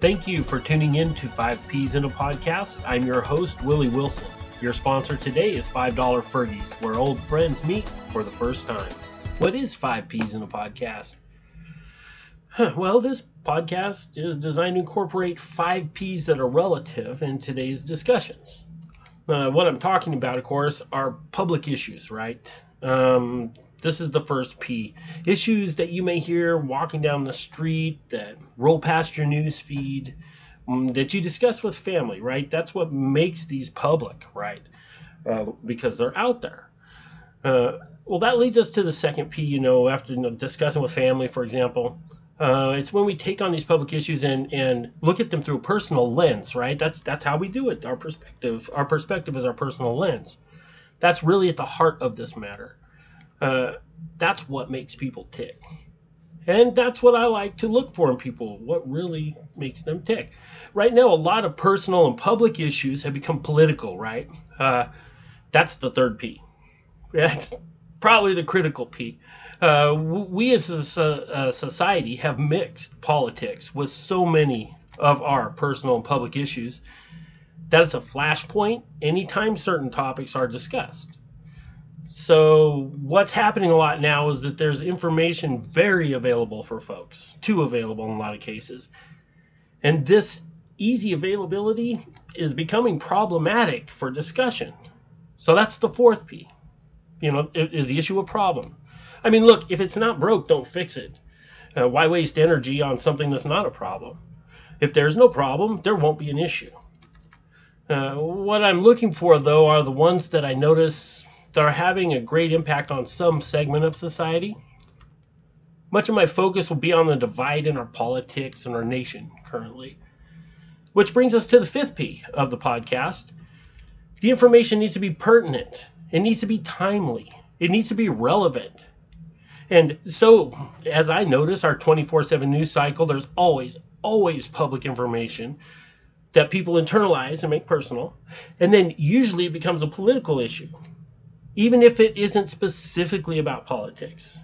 Thank you for tuning in to 5 Ps in a Podcast. I'm your host, Willie Wilson. Your sponsor today is $5 Fergies, where old friends meet for the first time. What is 5 Ps in a Podcast? Well, this podcast is designed to incorporate 5 Ps that are relative in today's discussions. What I'm talking about, of course, are public issues, right? This is the first P. Issues that you may hear walking down the street, that roll past your news feed, that you discuss with family, right? That's what makes these public, right? Because they're out there. Well, that leads us to the second P, after discussing with family, for example. It's when we take on these public issues and look at them through a personal lens, right? That's how we do it. Our perspective is our personal lens. That's really at the heart of this matter. That's what makes people tick. And that's what I like to look for in people, what really makes them tick. Right now, a lot of personal and public issues have become political, right? That's the third P. That's probably the critical P. We as a society have mixed politics with so many of our personal and public issues that it's a flashpoint anytime certain topics are discussed. So what's happening a lot now is that there's information very available for folks, too available in a lot of cases. And this easy availability is becoming problematic for discussion. So that's the fourth P. Is the issue a problem? I mean, look, if it's not broke, don't fix it. Why waste energy on something that's not a problem? If there's no problem, there won't be an issue. What I'm looking for, though, are the ones that I notice that are having a great impact on some segment of society. Much of my focus will be on the divide in our politics and our nation currently. Which brings us to the fifth P of the podcast. The information needs to be pertinent. It needs to be timely. It needs to be relevant. And so, as I notice our 24/7 news cycle, there's always public information that people internalize and make personal. And then usually it becomes a political issue, even if it isn't specifically about politics.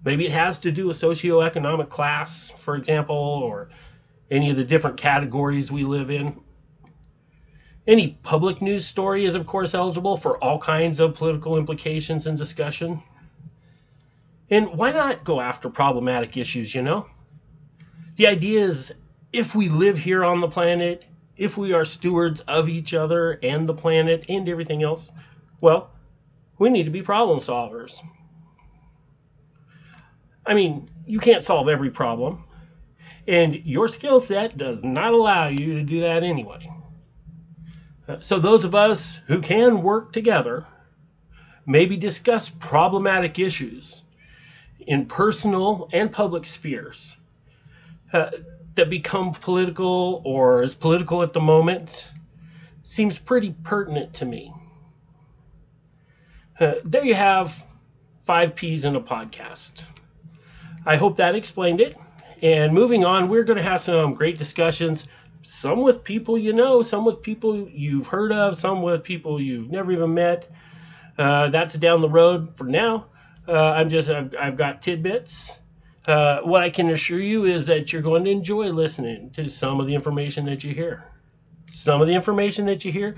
Maybe it has to do with socioeconomic class, for example, or any of the different categories we live in. Any public news story is, of course, eligible for all kinds of political implications and discussion. And why not go after problematic issues, The idea is, if we live here on the planet, if we are stewards of each other and the planet and everything else, well, we need to be problem solvers. I mean, you can't solve every problem, and your skill set does not allow you to do that anyway. So those of us who can work together, maybe discuss problematic issues in personal and public spheres that become political or is political at the moment, seems pretty pertinent to me. There you have 5 Ps in a podcast. I hope that explained it. And moving on, we're going to have some great discussions, some with people some with people you've heard of, some with people you've never even met. That's down the road for now. I've got tidbits. What I can assure you is that you're going to enjoy listening to some of the information that you hear. Some of the information that you hear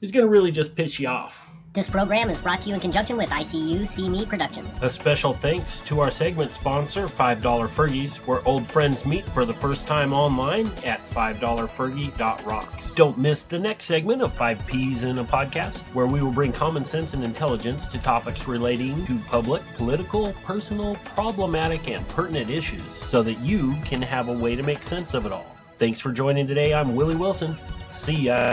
is going to really just piss you off. This program is brought to you in conjunction with ICU See Me Productions. A special thanks to our segment sponsor, $5 Fergies, where old friends meet for the first time online at $5fergie.rocks. Don't miss the next segment of 5 Ps in a Podcast, where we will bring common sense and intelligence to topics relating to public, political, personal, problematic, and pertinent issues, so that you can have a way to make sense of it all. Thanks for joining today. I'm Willie Wilson. See ya.